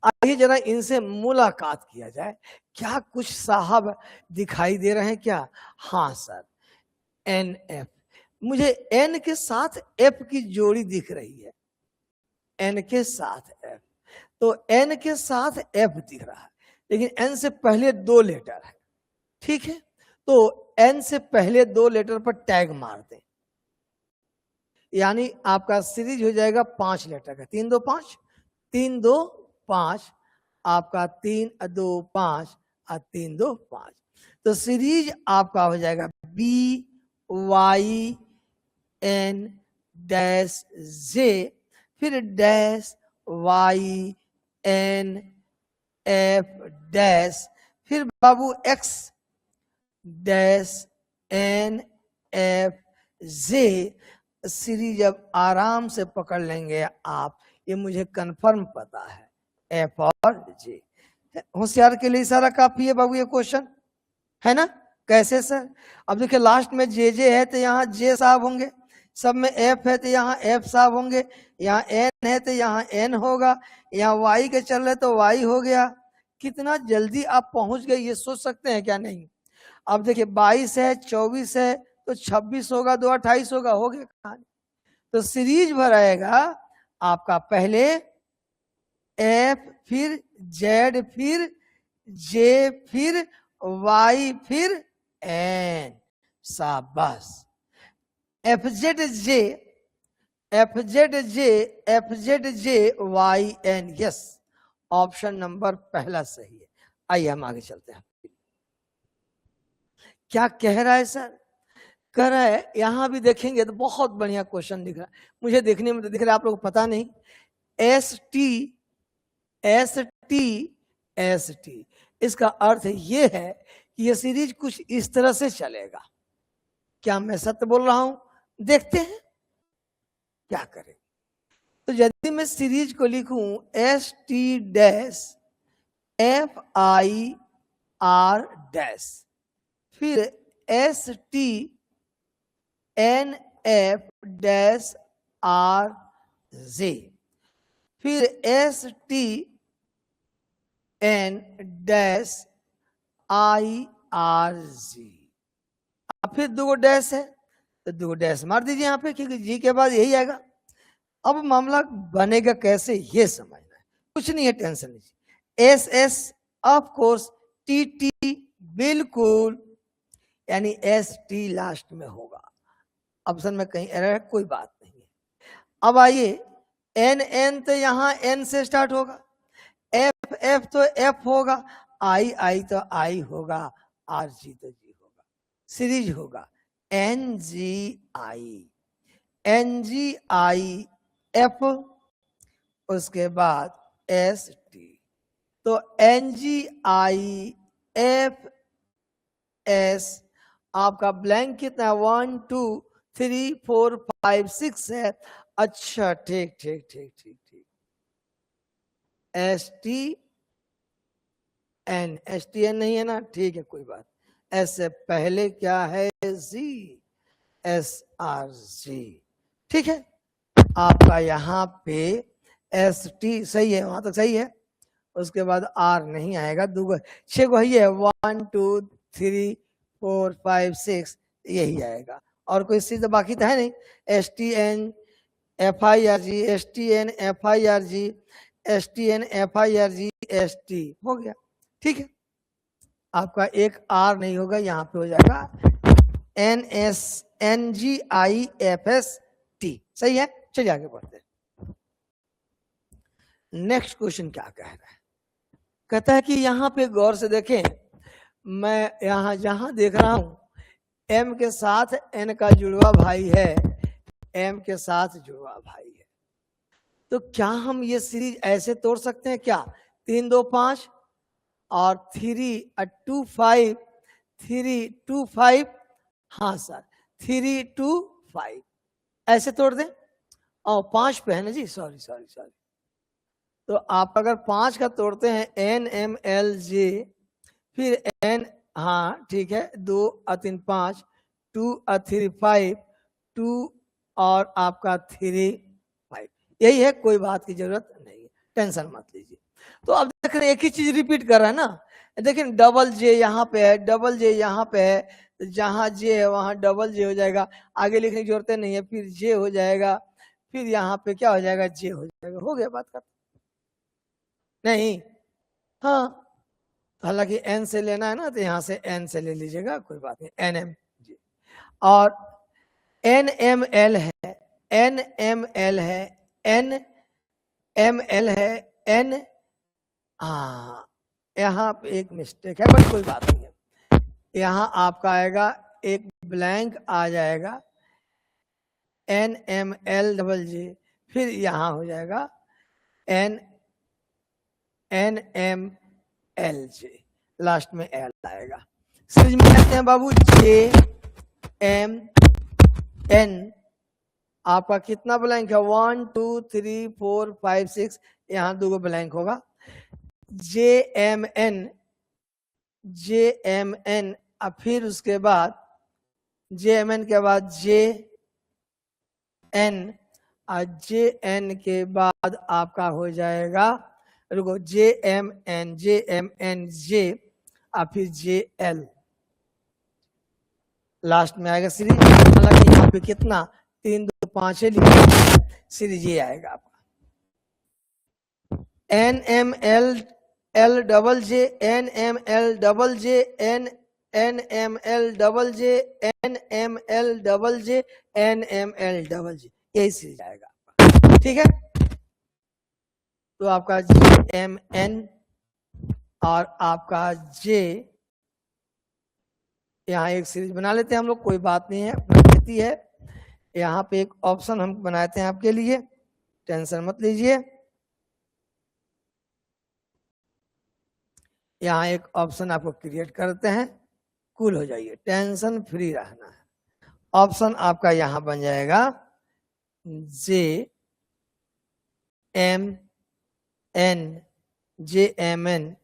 आइए जरा इनसे मुलाकात किया जाए। क्या कुछ साहब दिखाई दे रहे हैं क्या? हाँ सर, NF, मुझे N के साथ F की जोड़ी दिख रही है। N के साथ F, तो N के साथ F दिख रहा है, लेकिन N से पहले 2 लेटर है, ठीक है? तो N से पहले 2 लेटर पर टैग मार दें, यानी आपका सीरीज हो जाएगा 5 लेटर का। 3 2 5, 3 2 5, आपका 3 2 5 और 3 2 5। तो सीरीज आपका हो जाएगा BYN डैश J, फिर डैश YN F डैश, फिर बाबू X dash NF J। Series अब आराम से पकड़ लेंगे आप, ये मुझे कंफर्म पता है, F और J। होशियार के लिए सारा काफी है बाबू ये क्वेश्चन, है ना? कैसे सर? अब देखिए लास्ट में JJ है तो यहाँ J साहब होंगे, सब में F है तो यहाँ F साहब होंगे, यहाँ N है तो यहाँ N होगा, यहाँ Y के चल रहे तो Y हो गया। कितना जल्दी आप पहुंच गए ये सोच सकते हैं क्या? नहीं। अब देखिए 22 है, 24 है तो 26 होगा, 2 28 होगा, हो गया कहानी। तो सीरीज भर आएगा आपका पहले F, फिर Z, फिर J, फिर Y, फिर N। शाबाश। FZJ YN, yes, option number पहला सही है। आइए हम आगे चलते हैं। क्या कह रहा है सर? कह रहा है, यहां भी देखेंगे तो बहुत बढ़िया क्वेश्चन दिख रहा है, मुझे देखने में तो दिख रहा है, आप लोग को पता नहीं। ST इसका अर्थ ये है कि ये सीरीज कुछ इस तरह से चलेगा। क्या मैं सत्य बोल रहा हूं? देखते हैं क्या करें। तो यदि मैं सीरीज को लिखूं ST डैश FIR डैश, फिर ST NF डैश RJ, फिर ST N डैश IRG, अब फिर 2 डैश है तो 2 डैश मार दीजिए यहाँ पे, क्योंकि जी के बाद यही आएगा। अब मामला बनेगा कैसे ये समझना है, कुछ नहीं है, टेंशन लीजिए। SS ऑफ कोर्स, TT बिल्कुल, यानी ST लास्ट में होगा, ऑप्शन में कहीं एरर है, कोई बात नहीं है। अब आइए NN तो यहाँ N से स्टार्ट होगा, FF तो F होगा, I तो I होगा, RG तो G होगा, सीरीज होगा NGI F, उसके बाद ST, तो NGI FS आपका ब्लैंक कितना? 1 2 3 4 5 6 है। अच्छा ठीक ठीक ठीक ठीक ठीक, STN नहीं है ना, ठीक है कोई बात। S से पहले क्या है? Z, SRG, ठीक है। आपका यहाँ पे ST सही है, वहां तक सही है, उसके बाद R नहीं आएगा, 6 को ही है, 1 2 3 4 5 6 यही आएगा, और कोई चीज तो बाकी तो है नहीं। STN FIRG, STN FIRG, STN FIRG ST हो गया, ठीक है। आपका एक R नहीं होगा, यहाँ पे हो जाएगा NGIFST, सही है। चलिए आगे बढ़ते हैं। नेक्स्ट क्वेश्चन क्या कह रहा है, कहता है कि यहाँ पे गौर से देखें, मैं यहाँ जहां देख रहा हूं m के साथ n का जुड़वा भाई है, m के साथ जुड़वा भाई है, तो क्या हम ये सीरीज ऐसे तोड़ सकते हैं क्या, 3 2 5 और 3 2 5, 3 2 5, हाँ सर 3 2 5 ऐसे तोड़ दें, और 5 पे है ना जी, सॉरी सॉरी सॉरी, तो आप अगर 5 का तोड़ते हैं n m l j, फिर n, हाँ ठीक है, 2 3 5, 2 3 5, 2 और आपका 3 5, यही है, कोई बात की जरूरत नहीं है, टेंशन मत लीजिए। तो अब देख रहे हैं एक ही चीज रिपीट कर रहा है ना, देखिए डबल जे यहाँ पे है, डबल जे यहाँ पे है, जहां जे है वहां डबल जे हो जाएगा, आगे लिखने की जरूरत नहीं है, फिर जे हो जाएगा, फिर यहाँ पे क्या हो जाएगा, जे हो जाएगा, हो गया बात का नहीं, हाँ हालांकि एन से लेना है ना, तो यहाँ से एन से ले लीजिएगा, कोई बात नहीं, एन एम जी, और एन एम एल है, एन एम एल है, एन एम एल है, एन, हाँ यहाँ पे एक मिस्टेक है बट कोई बात नहीं है, यहाँ आपका आएगा एक ब्लैंक आ जाएगा, N M L double J, फिर यहाँ हो जाएगा N N M L J, last में एल आएगा। सीरीज में कहते हैं बाबू जे एम एन, आपका कितना ब्लैंक है, 1 2 3 4 5 6, यहाँ 2 ब्लैंक होगा, जे एम एन, जे एम एन, अब फिर उसके बाद जे एम एन के बाद जे एन, और जे एन के बाद आपका हो जाएगा, रुको, जे एम एन जे, और फिर जे एल, लास्ट में आएगा सीरीज। हालांकि यहाँ पे कितना 3 2 5 है, लिखा सीरीज ये आएगा आपका, N M L L double J, N M L double J, N M L double J, N M L double J, N M L double J, यही सीरीज आएगा, ठीक है। तो आपका जे एम एन और आपका जे, यहाँ एक सीरीज बना लेते हैं हम लोग, कोई बात नहीं है, खेती है, यहाँ पे एक ऑप्शन हम बनाते हैं आपके लिए, टेंशन मत लीजिए, यहाँ एक ऑप्शन आपको क्रिएट करते हैं, कूल हो जाइए, टेंशन फ्री रहना है। ऑप्शन आपका यहाँ बन जाएगा जे एम एन, जे एम एन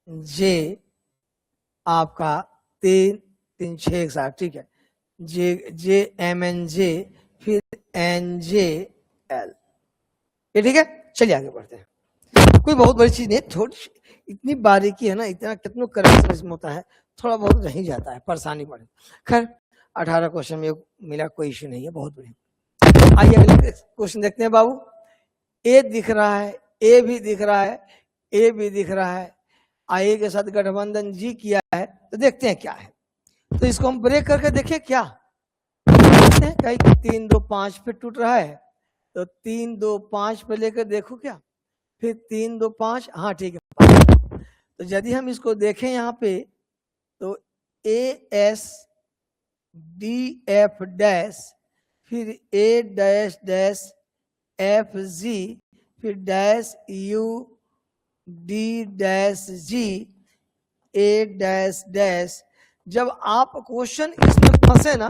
जे, आपका 3 3 6 एक साथ, ठीक है, जे एम एन जे, फिर एन जे एल, ये ठीक है। चलिए आगे बढ़ते हैं, कोई बहुत बड़ी चीज नहीं, थोड़ी इतनी बारीकी है ना, इतना कितना करेक्ट होता है, थोड़ा बहुत रह जाता है, परेशानी पड़े, खैर 18 क्वेश्चन में मिला, कोई इश्यू नहीं है, बहुत बढ़िया। आइए अगले क्वेश्चन देखते हैं बाबू, ए दिख रहा है, ए भी दिख रहा है, ए भी दिख रहा है, आई के साथ गठबंधन जी किया है, तो देखते हैं क्या है, तो इसको हम ब्रेक करके देखें क्या, देखते हैं कहीं 3 2 5 पे टूट रहा है, तो 3 2 5 पे लेकर देखो क्या, फिर 3 2 5, हाँ ठीक है, तो यदि हम इसको देखें यहाँ पे, तो A S D F dash, फिर ए डैश डैश एफ जी, फिर डैश यू डी डैश जी, ए डैश डैश, जब आप क्वेश्चन इसमें फंसे ना,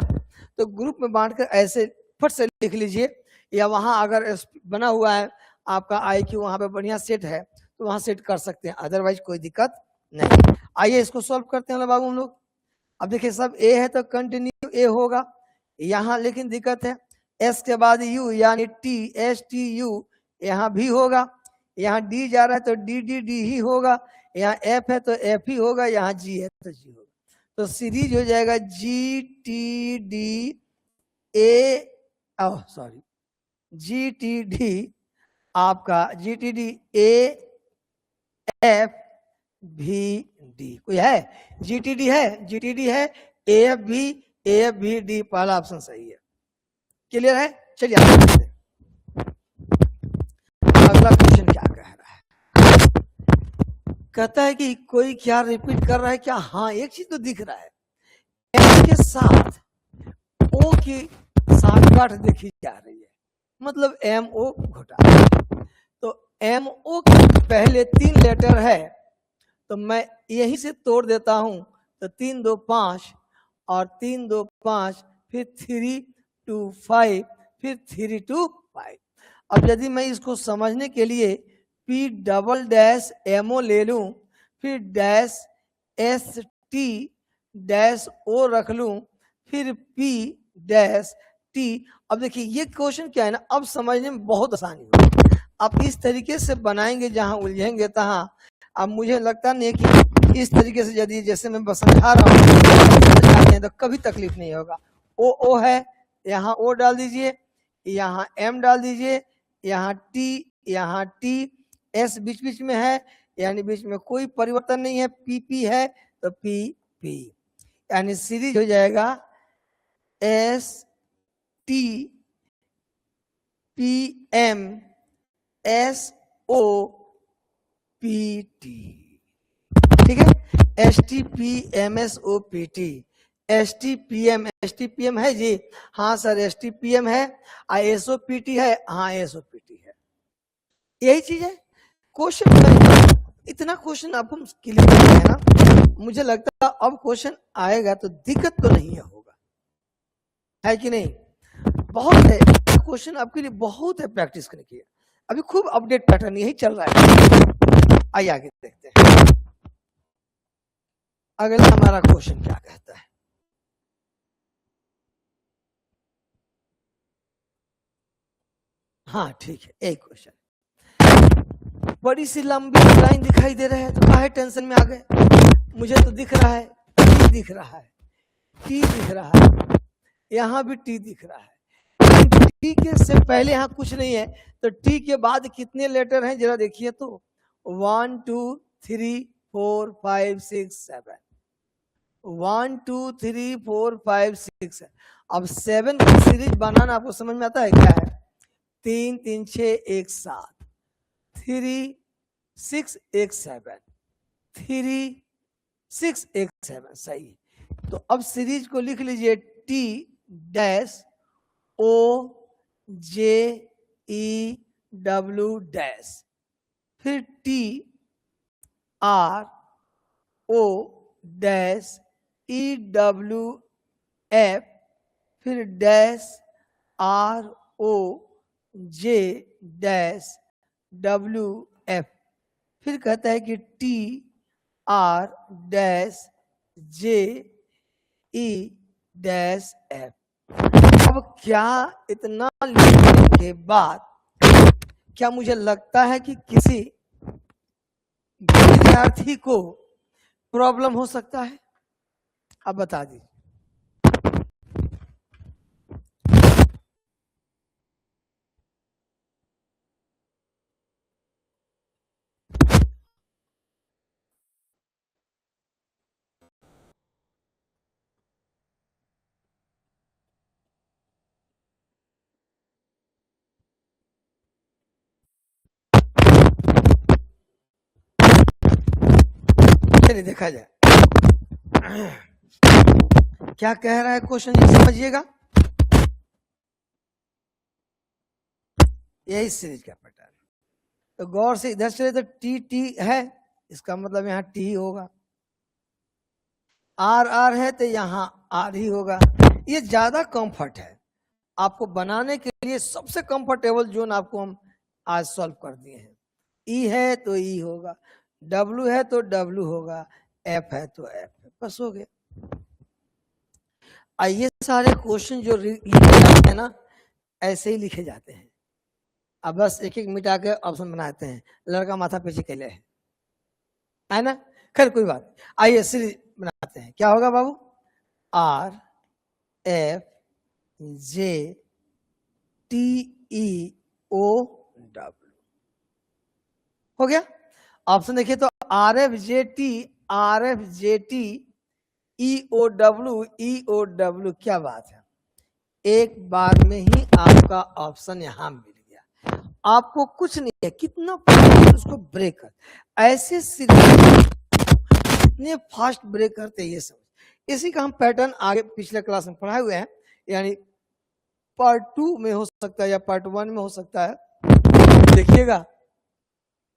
तो ग्रुप में बांटकर ऐसे फट से लिख लीजिए, या वहां अगर बना हुआ है आपका IQ वहां पे बढ़िया सेट है, तो वहां सेट कर सकते हैं, अदरवाइज कोई दिक्कत नहीं। आइए इसको सॉल्व करते हैं बाबू हम लोग। अब देखिए सब ए है तो कंटिन्यू ए होगा, यहाँ लेकिन दिक्कत है, एस के बाद यू यानी टी, एस टी यू, यहाँ भी होगा, यहाँ डी जा रहा है तो डी डी डी ही होगा, यहाँ एफ है तो एफ ही होगा, यहाँ जी है तो जी होगा, तो सीरीज हो जाएगा G T D A, sorry G T D, आपका G T D A F भी डी, कोई है, जी टी डी है, जी टी डी है, ए एफ भी डी, पहला ऑप्शन सही है, क्लियर है। चलिए आगे, कहता है कि कोई क्या रिपीट कर रहा है क्या? हाँ, एक चीज तो दिख रहा है, एम के साथ ओ की साठगांठ देखी जा रही है, मतलब एम ओ घुटा। तो एम ओ के पहले 3 लेटर है, तो मैं यहीं से तोड़ देता हूं, तो 3 2 5 और 3 2 5, फिर 3 2 5, फिर 3 2 5। अब यदि मैं इसको समझने के लिए P डबल डैश MO ले लूं, फिर डैश ST डैश O रख लूं, फिर P डैश T। अब देखिए ये क्वेश्चन क्या है ना, अब समझने में बहुत आसानी होगी। आप इस तरीके से बनाएंगे, जहां उलझेंगे तहां। अब मुझे लगता नहीं है कि इस तरीके से यदि जैसे मैं समझा रहा हूँ तो कभी तकलीफ नहीं होगा। ओ है, यहाँ O डाल दीजिए, यहाँ M डाल दीजिए, यहाँ T, S बीच बीच में है, यानी बीच में कोई परिवर्तन नहीं है, PP है तो PP, यानी सीरीज हो जाएगा ST PM SO PT। ठीक है, STPMSOPT, STPM है जी, हाँ सर STPM है, SOPT है, हाँ SOPT है, यही चीज है। क्वेश्चन इतना क्वेश्चन अब हम क्लियर है ना, मुझे लगता है अब क्वेश्चन आएगा तो दिक्कत तो नहीं होगा, है कि नहीं? बहुत है क्वेश्चन आपके लिए, बहुत है प्रैक्टिस करने की। अभी खूब अपडेट पैटर्न यही चल रहा है। आइए आगे देखते हैं अगला हमारा क्वेश्चन क्या कहता है। हाँ ठीक है, एक क्वेश्चन, बड़ी सी लंबी लाइन दिखाई दे रहा है, तो काहे टेंशन में आ गए? मुझे तो दिख रहा है, टी दिख रहा है, टी दिख रहा है, यहाँ भी टी दिख रहा है। टी के से पहले यहाँ कुछ नहीं है, तो टी के बाद कितने लेटर हैं जरा देखिए तो, 1 2 3 4 5 6 7, 1 2 3 4 5 6 है। अब 7 की सीरीज बनाना आपको समझ में आता है क्या है? 3 3 6 1 7, 3 6 1 7, 3 6 1 7, सही। तो अब सीरीज को लिख लीजिए, T dash O J E W dash, फिर T R O dash E W F, फिर dash R O J dash W F, फिर कहता है कि T R dash J E dash F. अब क्या इतना लिखने के बाद क्या मुझे लगता है कि किसी विद्यार्थी को प्रॉब्लम हो सकता है? अब बता दीजिए। चलिए देखा जाए क्या कह रहा है क्वेश्चन, ये समझिएगा। यही सीरीज का पैटर्न, तो गौर से इधर चले तो टी टी है, इसका मतलब यहाँ टी होगा, आर आर है तो यहाँ आर ही होगा। ये ज्यादा कंफर्ट है आपको बनाने के लिए, सबसे कंफर्टेबल जोन आपको हम आज सॉल्व कर दिए हैं। ई है तो ई होगा, डब्ल्यू है तो डब्ल्यू होगा, एफ है तो एफ है, बस हो गया। ये सारे क्वेश्चन जो लिखे जाते हैं ना, ऐसे ही लिखे जाते हैं। अब बस एक एक मिटा के ऑप्शन बनाते हैं, लड़का माथा पीछे के लिए है ना। खैर कोई बात, आइए सीरीज बनाते हैं। क्या होगा बाबू? आर एफ जे टी ई ओ डब्ल्यू, हो गया। ऑप्शन देखिए तो आर एफ जे टी ई ओ डब्ल्यू, क्या बात है, एक बार में ही आपका ऑप्शन यहां मिल गया। आपको कुछ नहीं है, कितना उसको ब्रेक कर, ऐसे सीरीज इतने फास्ट ब्रेक करते ये समझ। इसी का हम पैटर्न आगे पिछले क्लास में पढ़ाए हुए हैं, यानी पार्ट 2 में हो सकता है या पार्ट 1 में हो सकता है, देखिएगा।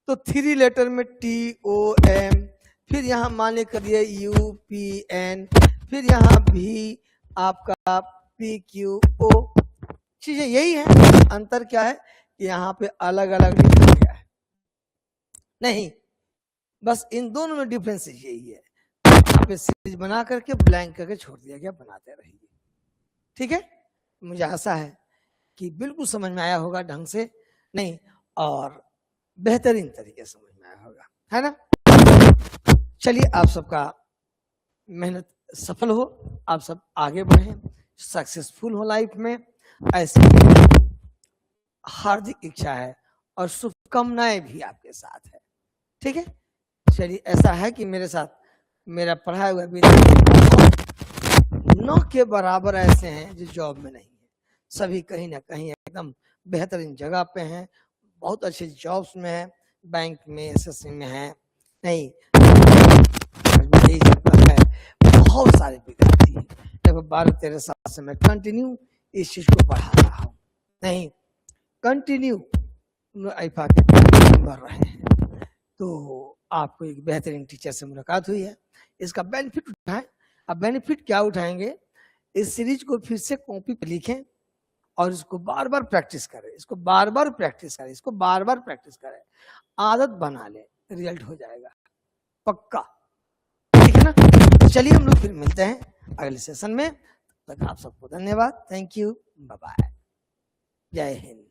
तो 3 लेटर में TOM, फिर यहाँ माने करिए UPN, फिर यहाँ भी आपका PQO, चीजें यही है। अंतर क्या है कि यहाँ पे अलग अलग लिखा गया है, नहीं, बस इन दोनों में डिफरेंस यही है, यहाँ पे सीरीज बना करके ब्लैंक करके छोड़ दिया गया, बनाते रहिए, ठीक है। मुझे आशा है कि बिल्कुल समझ में आया होगा ढंग से, नहीं और बेहतरीन तरीके से समझ में आया होगा, है ना। चलिए, आप सबका मेहनत सफल हो, आप सब आगे बढ़े, सक्सेसफुल हो लाइफ में, ऐसी हार्दिक इच्छा है और शुभकामनाएं भी आपके साथ है, ठीक है। चलिए, ऐसा है कि मेरे साथ मेरा पढ़ाया हुआ भी 9 के बराबर ऐसे हैं जो जॉब में नहीं है, सभी कहीं ना कहीं एकदम बेहतरीन जगह पे हैं, बहुत अच्छे जॉब्स में है, बैंक में, SSC में है, नहीं है, बहुत सारे विद्यार्थी हैं, लगभग 12-13 साल से मैं कंटिन्यू इस चीज को पढ़ा रहा हूँ, नहीं कंटिन्यू IFA के बढ़ रहे हैं। तो आपको एक बेहतरीन टीचर से मुलाकात हुई है, इसका बेनिफिट उठाएं। अब बेनिफिट क्या उठाएंगे, इस सीरीज को फिर से कॉपी पे लिखें और इसको बार बार प्रैक्टिस करें, इसको बार बार प्रैक्टिस करें, इसको बार बार प्रैक्टिस करें, आदत बना ले, रिजल्ट हो जाएगा पक्का, ठीक है ना। चलिए, हम लोग फिर मिलते हैं अगले सेशन में, तब तक आप सबको धन्यवाद, थैंक यू, बाय बाय, जय हिंद।